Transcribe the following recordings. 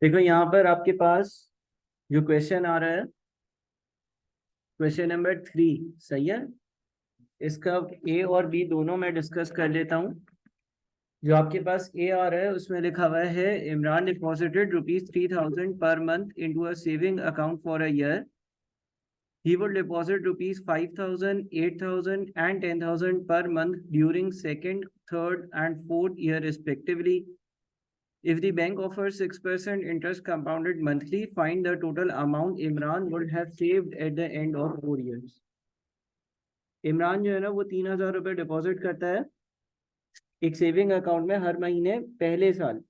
देखो यहाँ पर आपके पास जो क्वेश्चन आ रहा है, क्वेश्चन नंबर 3, सही है। इसका ए और बी दोनों मैं डिस्कस कर लेता हूँ। जो आपके पास ए आ रहा है उसमें लिखा हुआ है, Imran deposited ₹3000 per month into a saving account for a year. He would deposit ₹5,000, 8,000 and 10,000 per month during second, third and fourth year respectively. If the bank offers 6% interest compounded monthly, find the total amount Imran would have saved at the end of 4 years. Imran जो है ना वो 3,000 रुपये deposit करता है एक saving account में हर महीने पहले साल।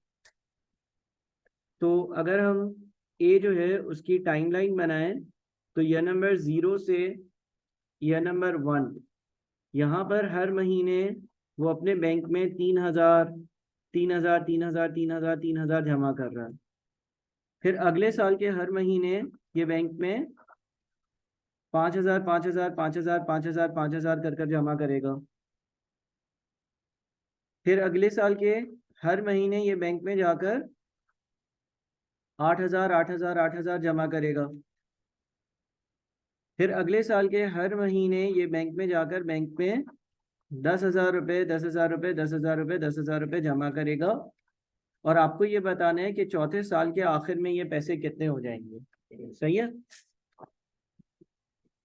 तो अगर हम ए जो है उसकी टाइमलाइन बनाएं तो यह नंबर 0 से यह नंबर 1, यहाँ पर हर महीने वो अपने बैंक में 3,000 3,000 3,000 3,000 3,000 जमा कर रहा है। फिर अगले साल के हर महीने ये बैंक में 5,000 5,000 5,000 5,000 5,000 कर जमा करेगा। फिर अगले साल के हर महीने ये बैंक में जाकर 8,000 8,000 8,000 जमा करेगा। फिर अगले साल के हर महीने ये बैंक में जाकर बैंक में 10,000 रुपये 10,000 रुपये 10,000 रुपये 10,000 रुपये जमा करेगा। और आपको ये बताना है कि चौथे साल के आखिर में ये पैसे कितने हो जाएंगे। सही है।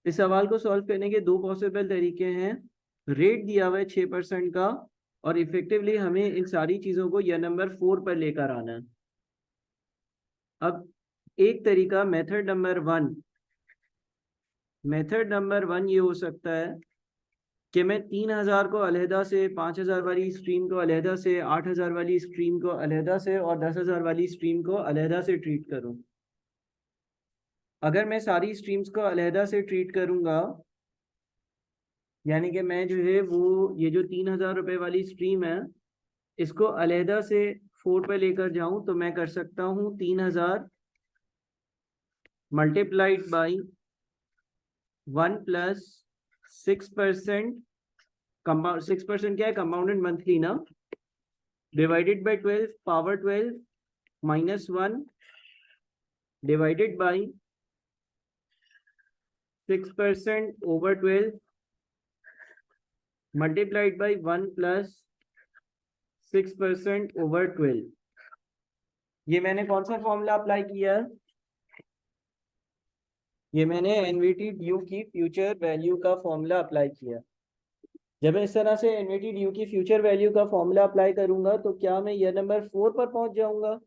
इस सवाल को सॉल्व करने के दो पॉसिबल तरीके हैं। रेट दिया हुआ है 6% का और इफेक्टिवली हमें इन सारी चीजों को यह नंबर 4 पर लेकर आना है। अब एक तरीका मेथड नंबर 1 ये हो सकता है कि मैं 3,000 को अलहदा से, 5,000 वाली स्ट्रीम को अलहदा से, 8,000 वाली स्ट्रीम को अलहदा से और 10,000 वाली स्ट्रीम को अलहदा से ट्रीट करूं। अगर मैं सारी स्ट्रीम्स को अलहदा से ट्रीट करूंगा, यानी कि मैं जो है वो ये जो 3,000 रुपये वाली स्ट्रीम है इसको अलहदा से 4 पे लेकर जाऊं तो मैं कर सकता हूं 3,000 मल्टीप्लाइड बाई 1 प्लस 6%। 6% क्या है, कंपाउंडेड मंथली ना, divided by 12 power 12 minus 1 divided by 6% over 12 multiplied by 1 plus 6% over 12। ये मैंने कौन सा फॉर्मूला अप्लाई किया है? ये मैंने एनवीटी ड्यू की फ्यूचर वैल्यू का फॉर्मूला अप्लाई किया। जब मैं इस तरह से एनवीटी ड्यू की फ्यूचर वैल्यू का फॉर्मूला अप्लाई करूंगा तो क्या मैं ये नंबर 4 पर पहुंच जाऊंगा?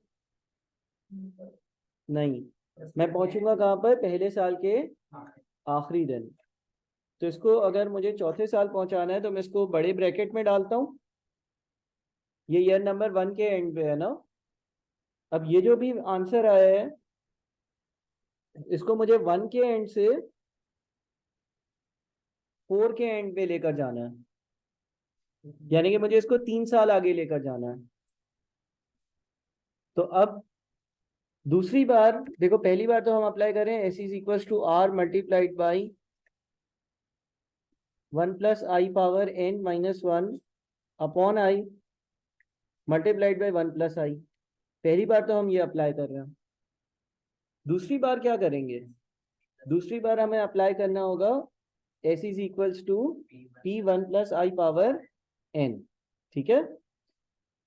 नहीं, मैं पहुंचूंगा कहाँ पर? पहले साल के आखिरी दिन। तो इसको अगर मुझे चौथे साल पहुंचाना है तो मैं इसको बड़े ब्रैकेट में डालता हूँ। ये ईयर नंबर 1 के एंड पे है ना। अब ये जो भी आंसर आया है इसको मुझे 1 के एंड से 4 के एंड पे लेकर जाना है, यानी कि मुझे इसको 3 साल आगे लेकर जाना है। तो अब दूसरी बार देखो, पहली बार तो हम अप्लाई करें S is equal to R multiplied by 1 plus I power N minus 1 upon I multiplied by 1 plus I. पहली बार तो हम ये अप्लाई कर रहे हैं। दूसरी बार क्या करेंगे? दूसरी बार हमें अप्लाई करना होगा s is equals to p 1 plus I power n. ठीक है।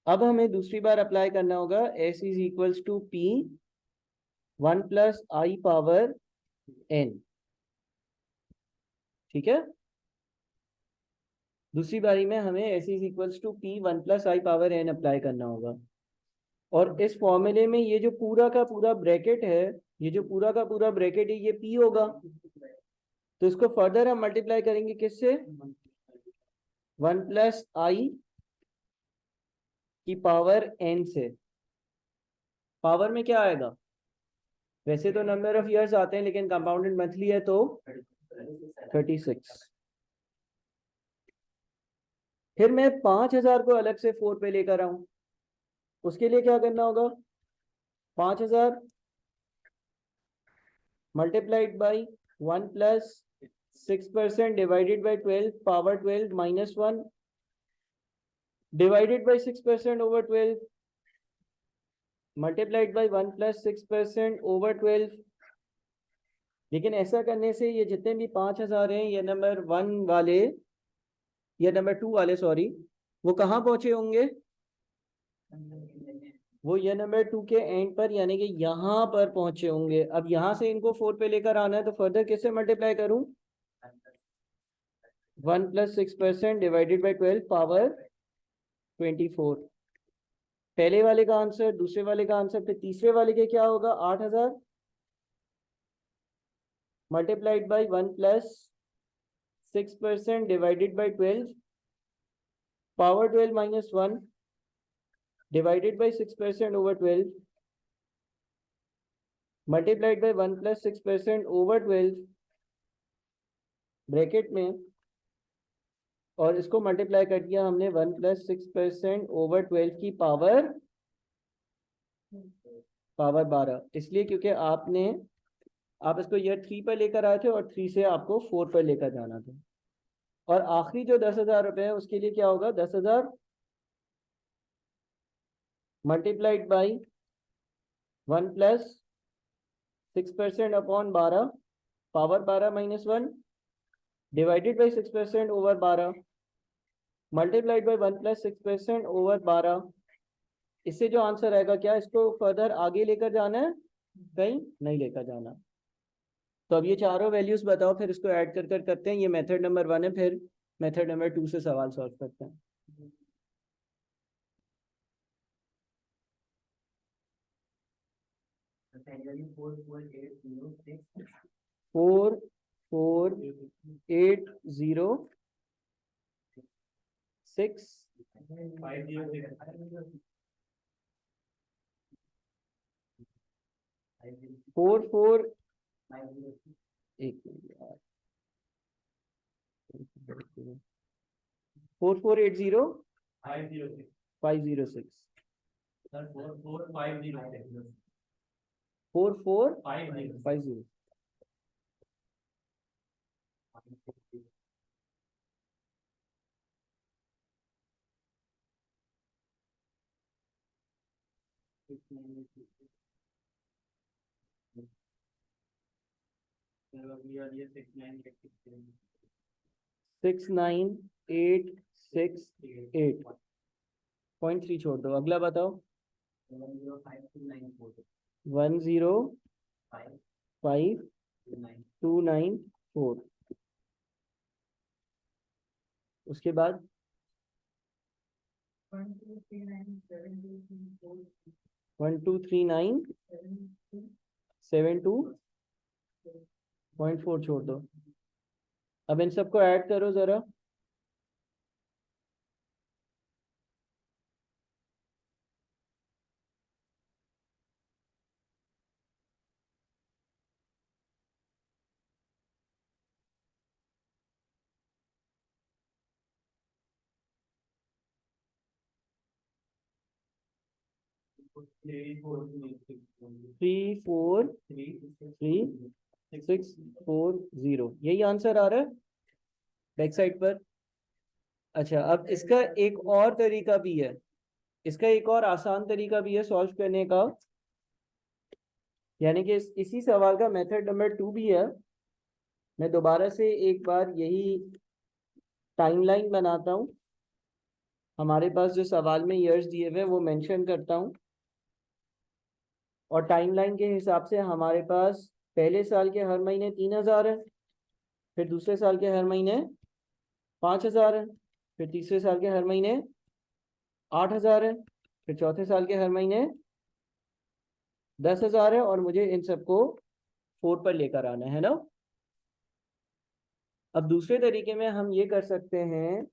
अब हमें दूसरी बार अप्लाई करना होगा s is equals to p 1 plus I power n. ठीक है। दूसरी बारी में हमें s is equals to p 1 plus I power n apply करना होगा। और इस फॉर्मूले में ये जो पूरा का पूरा ब्रैकेट है, ये जो पूरा का पूरा ब्रैकेट है, ये पी होगा। तो इसको फर्दर हम मल्टीप्लाई करेंगे किससे? 1 प्लस आई की पावर एन से। पावर में क्या आएगा? वैसे तो नंबर ऑफ इयर्स आते हैं लेकिन कंपाउंडेड मंथली है तो 36। फिर मैं 5,000 को अलग से 4 पे लेकर आऊं, उसके लिए क्या करना होगा? 5,000 multiplied by 1 plus 6% divided by 12 power 12 minus 1 divided by 6% over 12 multiplied by 1 + 6% over 12। लेकिन ऐसा करने से ये जितने भी 5,000 हैं, ये नंबर 1 वाले या नंबर 2 वाले सॉरी, वो कहाँ पहुंचे होंगे? वो ये नंबर 2 के एंड पर यानी कि यहाँ पर पहुंचे होंगे। अब यहाँ से इनको 4 पे लेकर आना है, तो फर्दर किससे मल्टीप्लाई करूँ? 1 + 6% डिवाइडेड बाई 12 पावर 24। पहले वाले का आंसर, दूसरे वाले का आंसर, फिर तीसरे वाले के क्या होगा? 8,000 multiplied by 1 + 6% divided by 12 power 12 - 1 divided by 6% over 12 multiplied by 1 + 6% over 12 bracket में, और इसको मल्टीप्लाई कर दिया हमने 1 + 6% ओवर 12 की पावर 12, इसलिए क्योंकि आप इसको ईयर 3 पर लेकर आए थे और 3 से आपको 4 पर लेकर जाना था। और आखिरी जो 10,000 रुपए है उसके लिए क्या होगा? 10,000 multiplied by 1 + 6% upon 12 power 12 - 1 divided by 6% over 12 multiplied by 1 + 6% over 12। इससे जो आंसर आएगा, क्या इसको फर्दर आगे लेकर जाना है? कहीं नहीं लेकर जाना। तो अब ये चारों वैल्यूज बताओ, फिर इसको ऐड कर करते हैं। ये मेथड नंबर 1 है, फिर मेथड नंबर 2 से सवाल सॉल्व करते हैं। फोर 4 8 0 6 4 4 एक मिनट यार, 4 4 8 0 506 4 4 5 0। सिक्स 9 8 6 8 0.3 छोड़ दो। अगला बताओ। 105 294। उसके बाद 123972.4 छोड़ दो। अब इन सबको ऐड करो जरा। 343 640, यही आंसर आ रहा है बैक साइड पर। अच्छा, अब इसका एक और तरीका भी है, इसका एक और आसान तरीका भी है सॉल्व करने का, यानी कि इसी सवाल का मेथड नंबर 2 भी है। मैं दोबारा से एक बार यही टाइमलाइन बनाता हूँ। हमारे पास जो सवाल में ईयर्स दिए हुए वो मेंशन करता हूँ, और टाइमलाइन के हिसाब से हमारे पास पहले साल के हर महीने 3,000 है, फिर दूसरे साल के हर महीने 5,000 है, फिर तीसरे साल के हर महीने 8,000 है, फिर चौथे साल के हर महीने 10,000 है, और मुझे इन सबको 4 पर लेकर आना है ना। अब दूसरे तरीके में हम ये कर सकते हैं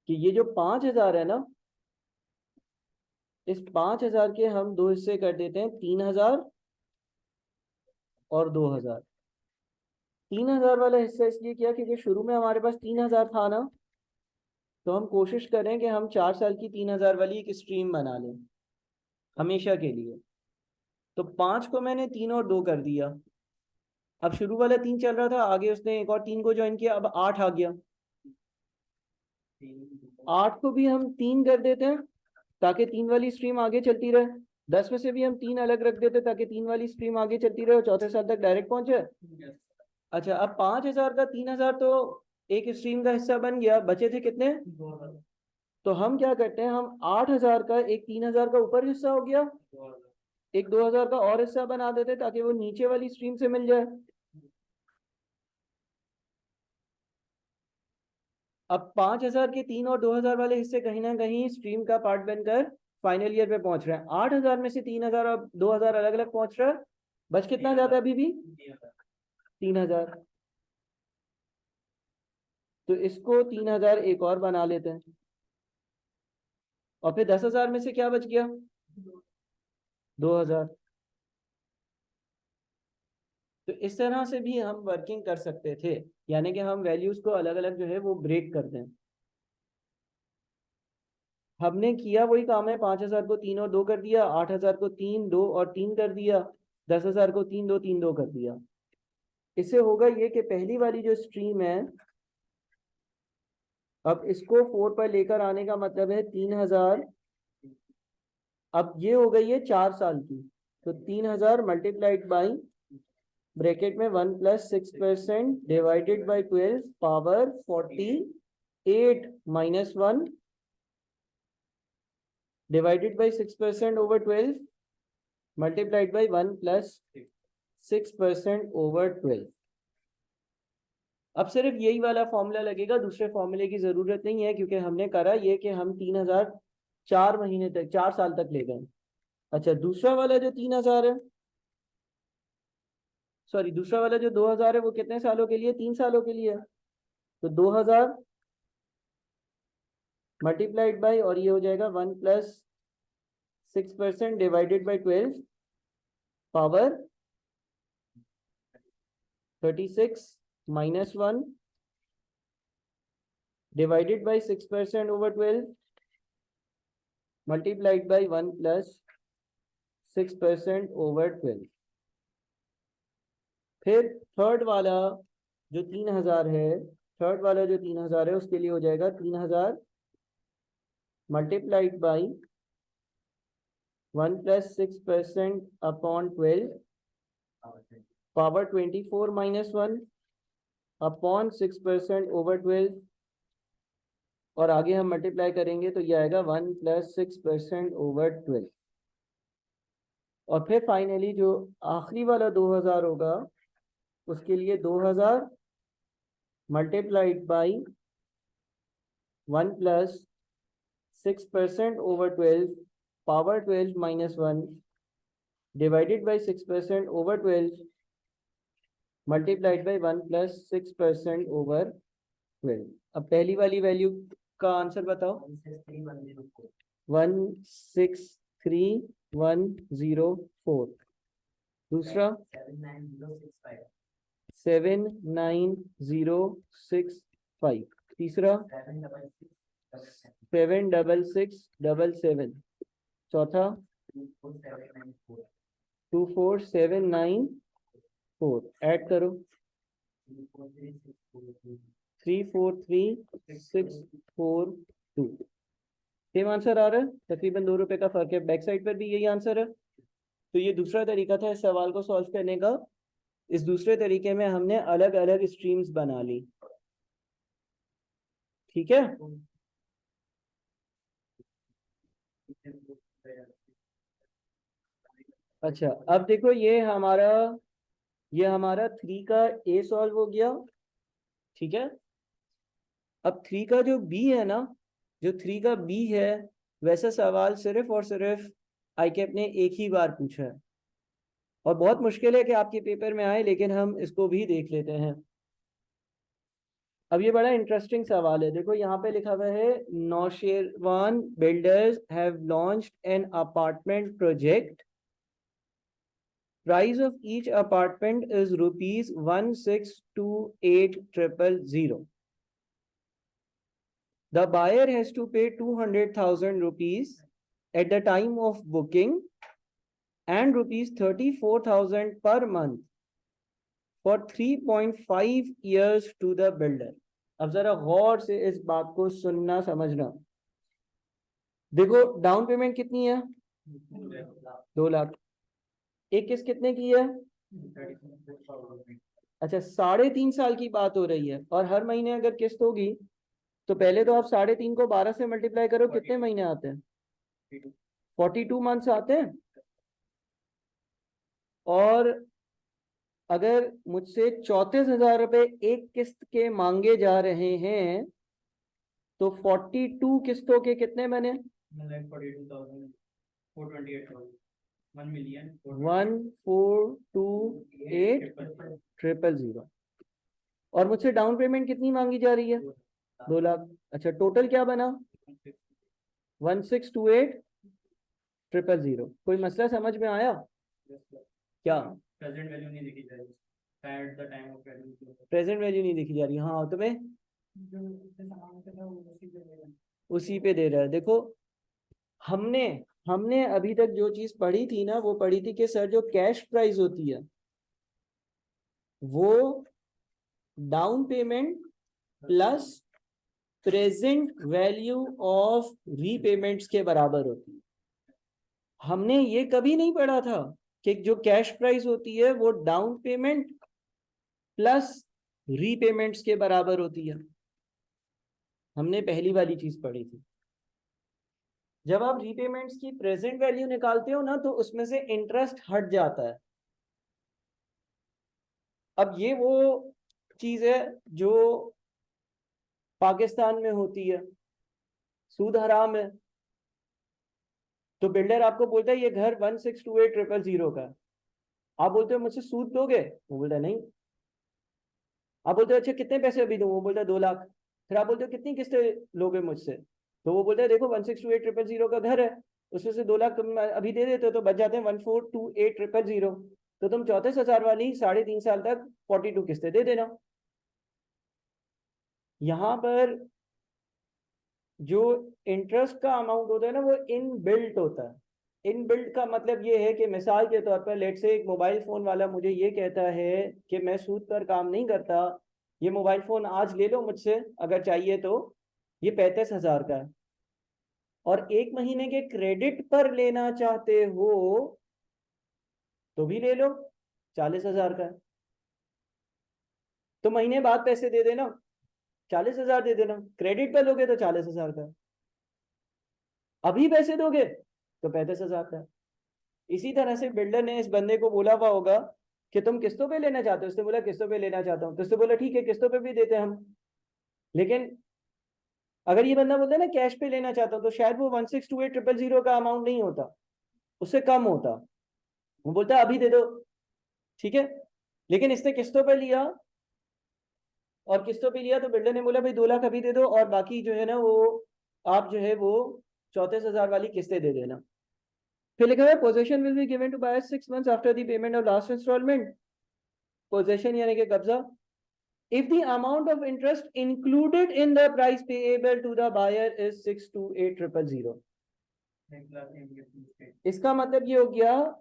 कि ये जो 5,000 है ना, इस 5,000 के हम दो हिस्से कर देते हैं, 3,000 और 2,000। 3,000 वाला हिस्सा इसलिए किया क्योंकि शुरू में हमारे पास 3,000 था ना, तो हम कोशिश करें कि हम 4 साल की 3,000 वाली एक स्ट्रीम बना लें हमेशा के लिए। तो 5 को मैंने 3 और 2 कर दिया। अब शुरू वाला 3 चल रहा था, आगे उसने एक और 3 को ज्वाइन किया, अब 8 आ गया। 8 को भी हम 3 कर देते हैं ताकि 3 वाली स्ट्रीम आगे चलती रहे। 10 में से भी हम 3 अलग रख देते ताकि 3 वाली स्ट्रीम आगे चलती रहे और चौथे साल तक डायरेक्ट पहुंचे। अच्छा, अब 5,000 का 3,000 तो एक स्ट्रीम का हिस्सा बन गया, बचे थे कितने? तो हम क्या करते हैं, हम 8,000 का एक 3,000 का ऊपर हिस्सा हो गया, एक 2,000 का और हिस्सा बना देते ताकि वो नीचे वाली स्ट्रीम से मिल जाए। अब 5,000 के 3 और 2,000 वाले हिस्से कहीं ना कहीं स्ट्रीम का पार्ट बनकर फाइनल ईयर पे पहुंच रहे हैं। 8,000 में से 3,000 और 2,000 अलग अलग पहुंच रहा है, बच कितना जाता है अभी भी? 3,000। तो इसको 3,000 एक और बना लेते हैं, और फिर 10,000 में से क्या बच गया? 2,000। तो इस तरह से भी हम वर्किंग कर सकते थे, यानी कि हम वैल्यूज को अलग अलग जो है वो ब्रेक कर दें। हमने किया वही काम है, 5,000 को 3 और 2 कर दिया, 8,000 को 3 2 और 3 कर दिया, 10,000 को 3 2 3 2 कर दिया। इससे होगा ये कि पहली वाली जो स्ट्रीम है, अब इसको 4 पर लेकर आने का मतलब है 3,000। अब ये हो गई है 4 साल की, तो 3,000 मल्टीप्लाइड बाई ब्रैकेट में 1 + 6% divided by 12 power 48 - 1 divided by 6% over 12 multiplied by 1 + 6% over 12। अब सिर्फ यही वाला फॉर्मूला लगेगा, दूसरे फॉर्मूले की जरूरत नहीं है, क्योंकि हमने करा ये कि हम 3,000 4 महीने तक 4 साल तक ले गए। अच्छा, दूसरा वाला जो 3,000 है, सॉरी दूसरा वाला जो 2,000 है वो कितने सालों के लिए? 3 सालों के लिए है। तो 2,000 मल्टीप्लाइड बाई, और ये हो जाएगा 1 + 6% divided by 12 power 36 - 1 divided by 6% over 12 multiplied by 1 + 6% over 12। फिर थर्ड वाला जो 3,000 है, थर्ड वाला जो 3,000 है उसके लिए हो जाएगा 3,000 multiplied by 1 + 6% upon 12 power 24 - 1 upon 6% over 12, और आगे हम मल्टीप्लाई करेंगे तो ये आएगा 1 + 6% ओवर 12। और फिर फाइनली जो आखिरी वाला 2,000 होगा उसके लिए 2,000 multiplied by 1 + 6% over 12 power 12 - 1 divided by 6% over 12 multiplied by 1 + 6% over 12। अब पहली वाली वैल्यू का आंसर बताओ। 163,104। दूसरा 79065। तीसरा 76677। चौथा 24794। ऐड करो 343,642। सेम आंसर आ रहा है, तकरीबन 2 रुपए का फर्क है, बैक साइड पर भी यही आंसर है। तो ये दूसरा तरीका था इस सवाल को सॉल्व करने का। इस दूसरे तरीके में हमने अलग अलग स्ट्रीम्स बना ली, ठीक है। अच्छा, अब देखो ये हमारा 3 का ए सॉल्व हो गया, ठीक है। अब 3 का जो बी है ना, जो 3 का बी है, वैसा सवाल सिर्फ और सिर्फ आईकेप ने एक ही बार पूछा है, और बहुत मुश्किल है कि आपके पेपर में आए, लेकिन हम इसको भी देख लेते हैं। अब ये बड़ा इंटरेस्टिंग सवाल है, देखो यहाँ पे लिखा हुआ है, Nausherwan builders have launched an apartment project, price of each apartment is ₹1,628,000। The buyer has to pay 200,000 rupees at the time of booking and rupees 34,000 per month for 3.5 years to the builder. अब जरा गौर से इस बात को सुनना समझना। देखो down payment कितनी है? 2 लाख। एक किस्त कितने की है? अच्छा, 3.5 साल की बात हो रही है, और हर महीने अगर किस्त होगी तो पहले तो आप 3.5 को 12 से मल्टीप्लाई करो, कितने महीने आते हैं? 42 मंथ्स आते हैं। और अगर मुझसे 34,000 रुपए एक किस्त के मांगे जा रहे हैं तो 42 किस्तों के कितने बने? 1,428,000। और मुझसे डाउन पेमेंट कितनी मांगी जा रही है? 2 लाख। अच्छा, टोटल क्या बना? 1,628,000। कोई मसला समझ में आया क्या? प्रेजेंट वैल्यू नहीं देखी जा रही, प्रेजेंट वैल्यू नहीं देखी जा रही। हाँ, तुम्हें उसी पे दे रहा है। देखो, हमने हमने अभी तक जो चीज पढ़ी थी ना, वो पढ़ी थी कि सर जो कैश प्राइस होती है वो down payment plus present value of repayments के बराबर होती है। हमने ये कभी नहीं पढ़ा था कि जो कैश प्राइस होती है वो डाउन पेमेंट प्लस रीपेमेंट्स के बराबर होती है। हमने पहली वाली चीज पढ़ी थी। जब आप रीपेमेंट्स की प्रेजेंट वैल्यू निकालते हो ना, तो उसमें से इंटरेस्ट हट जाता है। अब ये वो चीज है जो पाकिस्तान में होती है, सूद हराम है। तो बिल्डर आपको बोलता है ये घर 1,628,000 का है। आप बोलते हो मुझसे सूद दोगे? वो बोलता है नहीं। आप बोलते हो अच्छा कितने पैसे अभी दूं? वो बोलता है 2 लाख। फिर आप बोलते हो कितनी किस्तें लोगे मुझसे? तो वो बोलता है देखो 1,628,000 का घर है, उसमें से 2 लाख तुम अभी दे देते हो तो बच जाते हैं 1,428,000। तो तुम 34,000 वाली 3.5 साल तक 42 किस्तें दे देना। यहाँ पर जो इंटरेस्ट का अमाउंट होता है ना, वो इन बिल्ट होता है। इन बिल्ट का मतलब ये है कि मिसाल के तौर पर लेट से एक मोबाइल फोन वाला मुझे ये कहता है कि मैं सूद पर काम नहीं करता, ये मोबाइल फोन आज ले लो मुझसे अगर चाहिए तो, ये 35,000 का है, और 1 महीने के क्रेडिट पर लेना चाहते हो तो भी ले लो, 40,000 का है। तो महीने बाद पैसे दे देना, 40,000 दे देना। क्रेडिट पर लोगे तो 40,000 का है, अभी पैसे दोगे तो 35,000 का है। इसी तरह से बिल्डर ने इस बंदे को बोला हुआ होगा कि तुम किस्तों पे लेना चाहते हो? उसने बोला किस्तों पे लेना चाहता हूँ। तो उसने बोला ठीक है, किस्तों पे भी देते हैं हम। लेकिन अगर ये बंदा बोलता है ना कैश पे लेना चाहता हूँ, तो शायद वो 1,628,000 का अमाउंट नहीं होता, उससे कम होता। वो बोलता है अभी दे दो, ठीक है। लेकिन इसने किस्तों पे लिया, और किस्तों पे लिया तो बिल्डर ने बोला भाई 2 लाख अभी दे दो, और बाकी जो है ना वो आप जो है वो 34,000 वाली किस्तें दे देना। फिर लिखा है possession will be given to buyer 6 months after the payment of last instalment. Possession यानी कि कब्जा। If the amount of interest included in the price payable to the buyer is 628,000। इसका मतलब ये हो गया,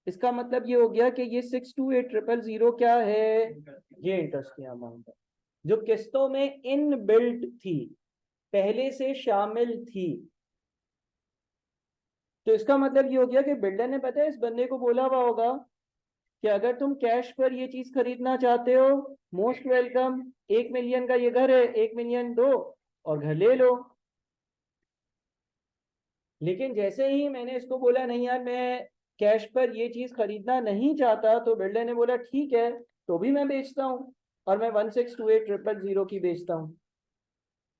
इसका मतलब ये हो गया कि ये 628,000 क्या है? ये इंटरेस्ट की अमाउंट है जो किस्तों में इन बिल्ट थी, पहले से शामिल थी। तो इसका मतलब ये हो गया कि बिल्डर ने पता है इस बंदे को बोला हुआ होगा कि अगर तुम कैश पर ये चीज खरीदना चाहते हो, मोस्ट वेलकम, 1 मिलियन का ये घर है, 1 मिलियन दो और घर ले लो। लेकिन जैसे ही मैंने इसको बोला नहीं यार मैं कैश पर ये चीज खरीदना नहीं चाहता, तो बिल्डर ने बोला ठीक है तो भी मैं बेचता हूँ, और मैं 1,628,000 की बेचता हूँ।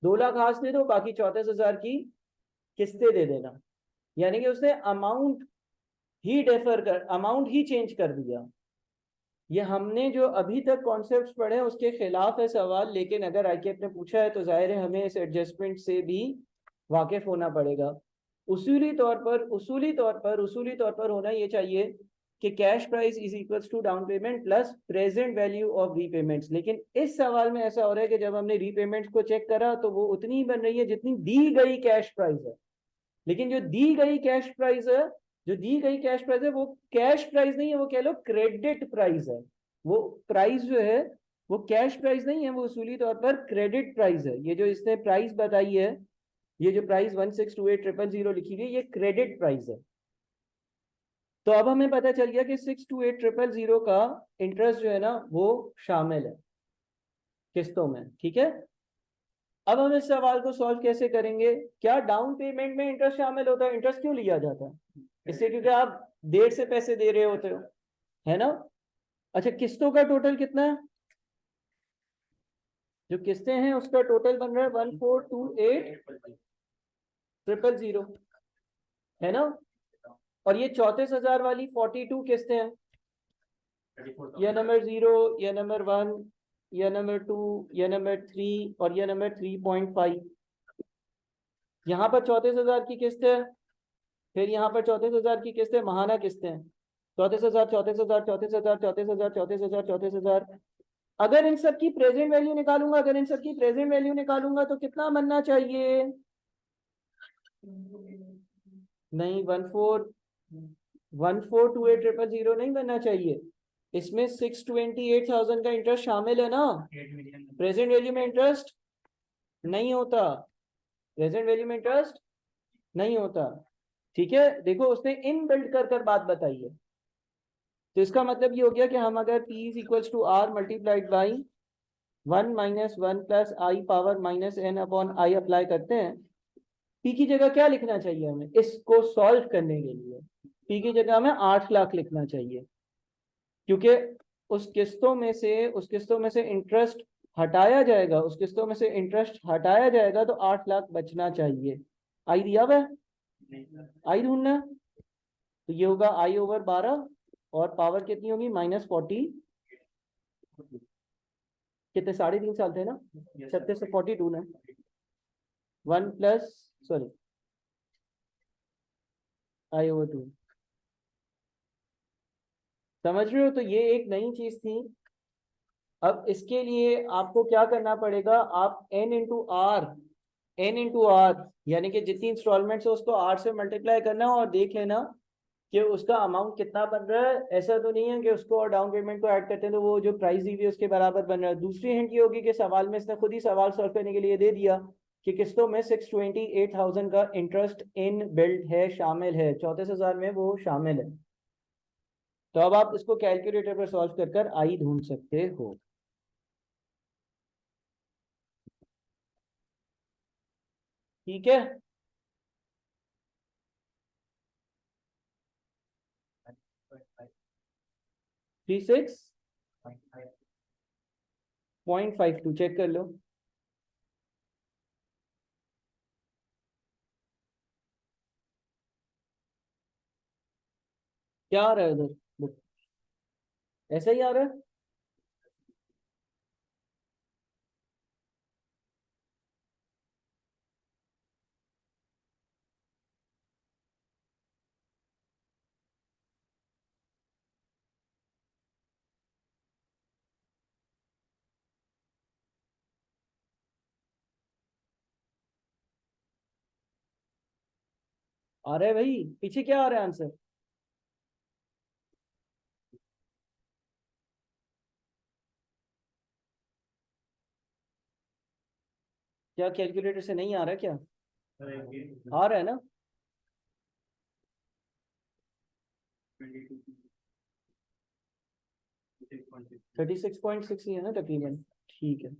2 लाख आज दे दो, बाकी 34,000 की किस्तें दे देना। यानी कि उसने अमाउंट ही चेंज कर दिया। ये हमने जो अभी तक कॉन्सेप्ट्स पढ़े हैं उसके खिलाफ है सवाल, लेकिन अगर आईकेएफ ने पूछा है तो जाहिर है हमें इस एडजस्टमेंट से भी वाकिफ होना पड़ेगा। उसूली तौर पर होना ये चाहिए कि cash price is equals to down payment plus present value of repayments. लेकिन इस सवाल में ऐसा हो रहा है कि जब हमने रीपेमेंट्स को चेक करा तो वो उतनी ही बन रही है जितनी दी गई कैश प्राइस है। लेकिन जो दी गई कैश प्राइस है वो कैश प्राइस नहीं है, वो कह लो क्रेडिट प्राइस है। वो प्राइस जो है वो कैश प्राइस नहीं है, वो उसूली तौर पर क्रेडिट प्राइस है। ये जो इसने प्राइस बताई है, ये जो प्राइस 1,628,000 लिखी हुई है, ये क्रेडिट प्राइस है। तो अब हमें पता चल गया कि 628,000 का इंटरेस्ट जो है ना वो शामिल है किस्तों में, ठीक है। अब हम इस सवाल को सॉल्व कैसे करेंगे? क्या डाउन पेमेंट में इंटरेस्ट शामिल होता है? इंटरेस्ट क्यों लिया जाता है? इसलिए क्योंकि आप देर से पैसे दे रहे होते हो, है ना। अच्छा, किस्तों का टोटल कितना है? जो किस्तें हैं उसका टोटल बन रहा है 1428,000, है ना। और ये 34,000 वाली 42 किस्तें हैं, ये नंबर 0, ये नंबर 1, ये नंबर 2, ये नंबर 3 और ये नंबर 3.5। यहाँ पर 34,000 की किस्त है, फिर यहाँ पर 34,000 की किस्त है, महाना किस्तें हैं 34,000, 34,000, 34,000, 34,000, 34,000, 34,000। अगर इन सब की प्रेजेंट वैल्यू निकालूंगा, अगर इन सब की प्रेजेंट वैल्यू निकालूंगा तो कितना बनना चाहिए? नहीं, 1428,000 नहीं बनना चाहिए। इसमें 628,000 का इंटरेस्ट शामिल है ना। प्रेजेंट वैल्यू में इंटरेस्ट नहीं होता, प्रेजेंट वैल्यू में इंटरेस्ट नहीं होता, ठीक है। देखो उसने इन बिल्ड कर बात बताई है, तो इसका मतलब ये हो गया कि हम अगर P is equals to R multiplied by 1 minus 1 plus I power minus n upon i apply करते हैं, P की जगह क्या लिखना चाहिए हमें इसको सॉल्व करने के लिए? P की जगह हमें 8 लाख लिखना चाहिए, क्योंकि उस किस्तों में से इंटरेस्ट हटाया जाएगा, उस किस्तों में से इंटरेस्ट हटाया जाएगा तो 8 लाख बचना चाहिए। आई दिया हुआ है, आई ढूंढना है। तो ये होगा आई ओवर 12 और पावर कितनी होगी -40, कितने 3.5 साल थे ना, 36 से 42 ना, 1 प्लस सॉरी आई ओवर 2। समझ रहे हो? तो ये एक नई चीज थी। अब इसके लिए आपको क्या करना पड़ेगा, आप n इंटू आर यानी कि जितनी इंस्टॉलमेंट्स है उसको r से मल्टीप्लाई करना और देख लेना कि उसका अमाउंट कितना बन रहा है। ऐसा तो नहीं है कि उसको और डाउन पेमेंट को ऐड करते हैं तो वो जो प्राइस दी हुई है उसके बराबर बन रहा है। दूसरी हिंट ये होगी कि सवाल में इसने खुद ही सवाल सॉल्व करने के लिए दे दिया कि किस्तों में 628,000 का इंटरेस्ट इन बिल्ड है, शामिल है, 34,000 में वो शामिल है। तो अब आप इसको कैलकुलेटर पर सॉल्व कर आई ढूंढ सकते हो। ठीक है, 36.52 चेक कर लो। क्या आ रहा है उधर? ऐसा ही आ रहा है। आ रहा है भाई, पीछे क्या आ रहा है आंसर? क्या कैलकुलेटर से नहीं आ रहा क्या? आ रहा है ना। 36.6 ही है ना तकरीबन, ठीक है।